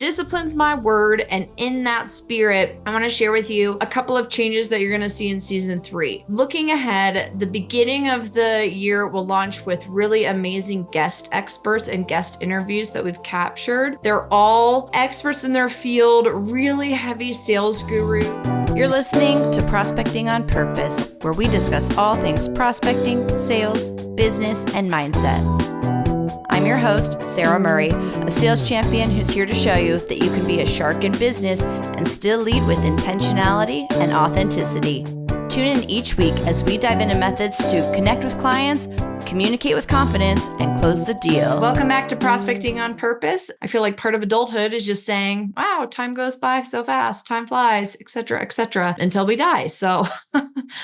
Discipline's my word, and in that spirit, I want to share with you a couple of changes that you're going to see in season 3. Looking ahead, the beginning of the year will launch with really amazing guest experts and guest interviews that we've captured. They're all experts in their field, really heavy sales gurus. You're listening to Prospecting on Purpose, where we discuss all things prospecting, sales, business, and mindset. I'm your host, Sara Murray, a sales champion who's here to show you that you can be a shark in business and still lead with intentionality and authenticity. Tune in each week as we dive into methods to connect with clients, communicate with confidence, and close the deal. Welcome back to Prospecting on Purpose. I feel like part of adulthood is just saying, wow, time goes by so fast, time flies, et cetera, until we die. So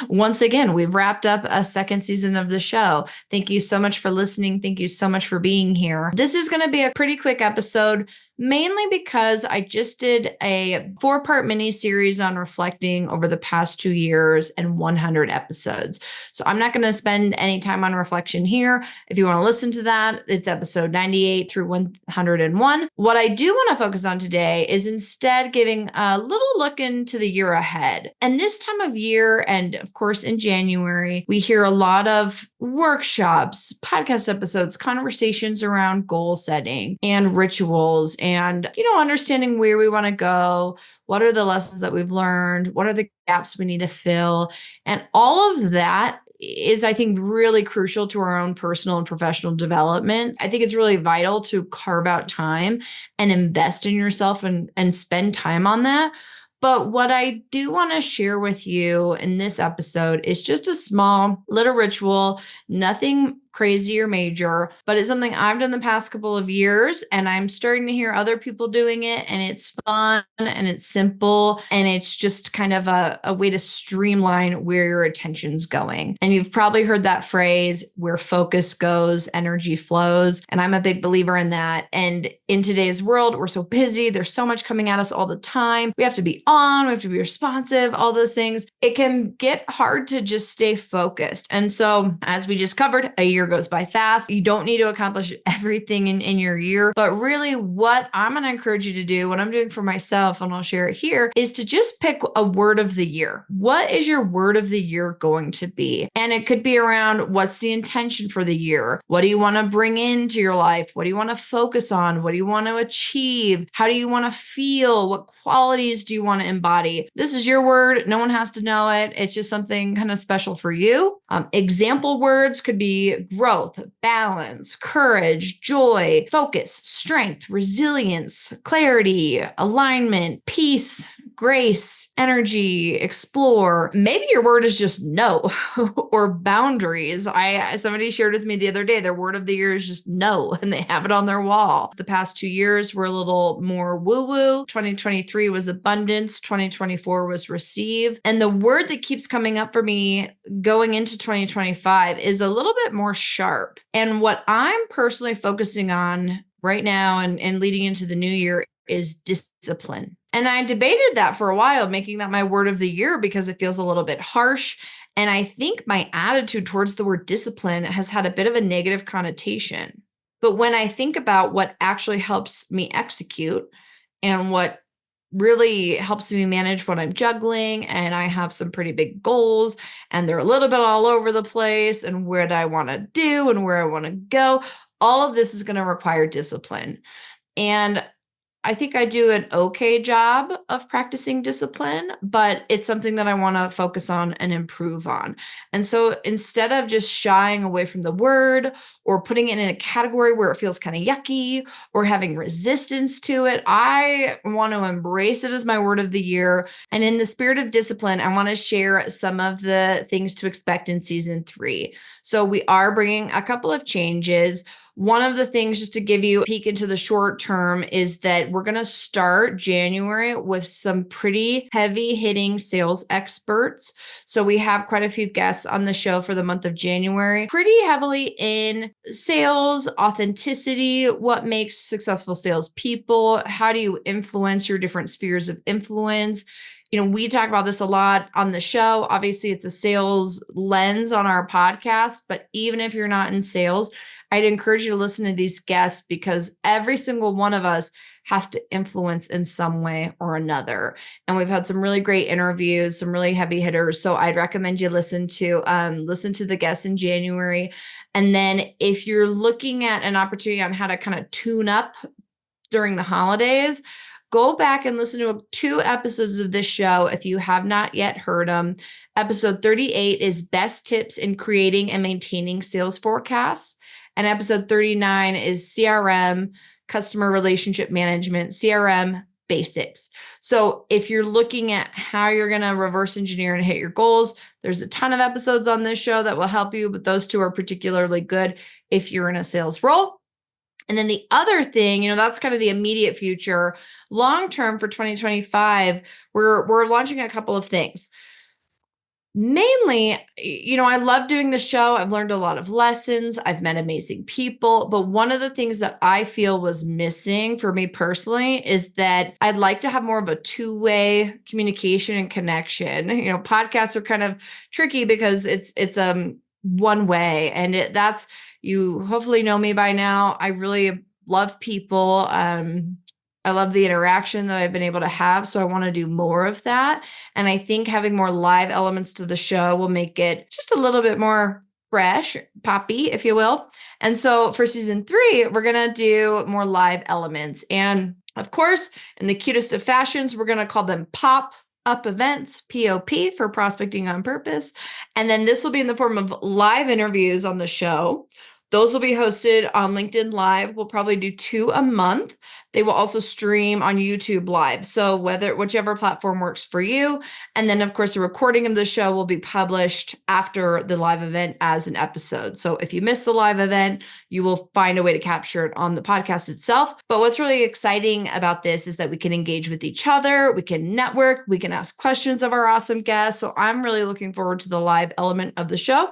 once again, we've wrapped up a second season of the show. Thank you so much for listening. Thank you so much for being here. This is going to be a pretty quick episode, mainly because I just did a 4-part mini series on reflecting over the past 2 years and 100 episodes. So I'm not going to spend any time on reflection here. If you want to listen to that, it's episode 98 through 101. What I do want to focus on today is instead giving a little look into the year ahead. And this time of year, and of course in January, we hear a lot of workshops, podcast episodes, conversations around goal setting and rituals and, understanding where we want to go. What are the lessons that we've learned? What are the gaps we need to fill? And all of that is, I think, really crucial to our own personal and professional development. I think it's really vital to carve out time and invest in yourself and spend time on that. But what I do want to share with you in this episode is just a small little ritual, nothing crazy or major, but it's something I've done the past couple of years, and I'm starting to hear other people doing it, and it's fun and it's simple, and it's just kind of a way to streamline where your attention's going. And you've probably heard that phrase, where focus goes, energy flows. And I'm a big believer in that. And in today's world, we're so busy. There's so much coming at us all the time. We have to be on, we have to be responsive, all those things. It can get hard to just stay focused. And so, as we just covered, a year goes by fast. You don't need to accomplish everything in your year, but really what I'm going to encourage you to do, what I'm doing for myself, and I'll share it here, is to just pick a word of the year. What is your word of the year going to be? And it could be around, what's the intention for the year? What do you want to bring into your life? What do you want to focus on? What do you want to achieve? How do you want to feel? What qualities do you want to embody? This is your word. No one has to know it. It's just something kind of special for you. Example words could be growth, balance, courage, joy, focus, strength, resilience, clarity, alignment, peace, grace, energy, explore. Maybe your word is just no or boundaries. Somebody shared with me the other day, their word of the year is just no, and they have it on their wall. The past 2 years were a little more woo-woo. 2023 was abundance. 2024 was receive. And the word that keeps coming up for me going into 2025 is a little bit more sharp. And what I'm personally focusing on right now and leading into the new year is discipline. And I debated that for a while, making that my word of the year because it feels a little bit harsh. And I think my attitude towards the word discipline has had a bit of a negative connotation. But when I think about what actually helps me execute and what really helps me manage what I'm juggling, and I have some pretty big goals and they're a little bit all over the place, and what I want to do and where I want to go, all of this is going to require discipline. And I think I do an okay job of practicing discipline, but it's something that I want to focus on and improve on. And so instead of just shying away from the word or putting it in a category where it feels kind of yucky or having resistance to it, I want to embrace it as my word of the year. And in the spirit of discipline, I want to share some of the things to expect in season 3. So we are bringing a couple of changes. One of the things, just to give you a peek into the short term, is that we're going to start January with some pretty heavy hitting sales experts. So we have quite a few guests on the show for the month of January, pretty heavily in sales, authenticity, what makes successful salespeople, how do you influence your different spheres of influence, We talk about this a lot on the show. Obviously, it's a sales lens on our podcast, but even if you're not in sales, I'd encourage you to listen to these guests because every single one of us has to influence in some way or another. And we've had some really great interviews, some really heavy hitters. So I'd recommend you listen to the guests in January. And then if you're looking at an opportunity on how to kind of tune up during the holidays, go back and listen to 2 episodes of this show if you have not yet heard them. Episode 38 is Best Tips in Creating and Maintaining Sales Forecasts. And episode 39 is CRM, Customer Relationship Management, CRM Basics. So if you're looking at how you're going to reverse engineer and hit your goals, there's a ton of episodes on this show that will help you, but those 2 are particularly good if you're in a sales role. And then the other thing, that's kind of the immediate future. Long term for 2025, we're launching a couple of things. Mainly, I love doing the show. I've learned a lot of lessons. I've met amazing people. But one of the things that I feel was missing for me personally is that I'd like to have more of a 2-way communication and connection. Podcasts are kind of tricky because it's one way, and that's, you hopefully know me by now. I really love people. I love the interaction that I've been able to have. So I want to do more of that. And I think having more live elements to the show will make it just a little bit more fresh, poppy, if you will. And so for season 3, we're going to do more live elements. And of course, in the cutest of fashions, we're going to call them pop-up events, POP, for Prospecting on Purpose. And then this will be in the form of live interviews on the show. Those will be hosted on LinkedIn Live. We'll probably do 2 a month. They will also stream on YouTube Live. So whichever platform works for you. And then, of course, a recording of the show will be published after the live event as an episode. So if you miss the live event, you will find a way to capture it on the podcast itself. But what's really exciting about this is that we can engage with each other. We can network. We can ask questions of our awesome guests. So I'm really looking forward to the live element of the show.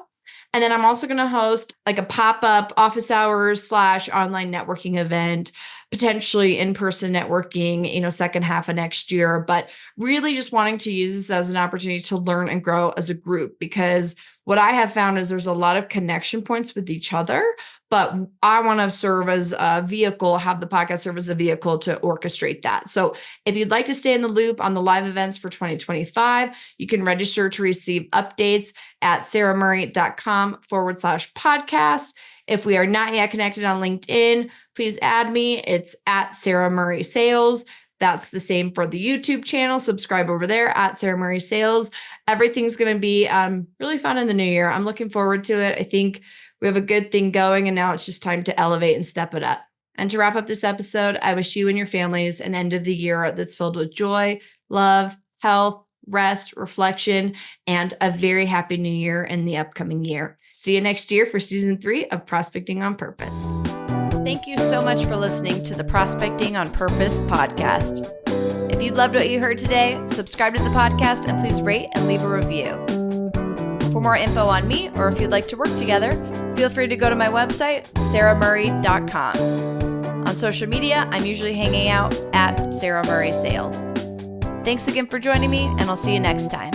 And then I'm also going to host like a pop-up office hours / online networking event, potentially in-person networking, second half of next year, but really just wanting to use this as an opportunity to learn and grow as a group, because what I have found is there's a lot of connection points with each other, but I want to serve as a vehicle, have the podcast serve as a vehicle to orchestrate that. So if you'd like to stay in the loop on the live events for 2025, you can register to receive updates at saramurray.com/podcast. If we are not yet connected on LinkedIn, please add me. It's at Sara Murray Sales. That's the same for the YouTube channel. Subscribe over there at Sara Murray Sales. Everything's going to be really fun in the new year. I'm looking forward to it. I think we have a good thing going, and now it's just time to elevate and step it up. And to wrap up this episode, I wish you and your families an end of the year that's filled with joy, love, health, rest, reflection, and a very happy new year in the upcoming year. See you next year for season 3 of Prospecting on Purpose. Thank you so much for listening to the Prospecting on Purpose podcast. If you loved what you heard today, subscribe to the podcast and please rate and leave a review. For more info on me, or if you'd like to work together, feel free to go to my website, saramurray.com. On social media, I'm usually hanging out at Sara Murray Sales. Thanks again for joining me, and I'll see you next time.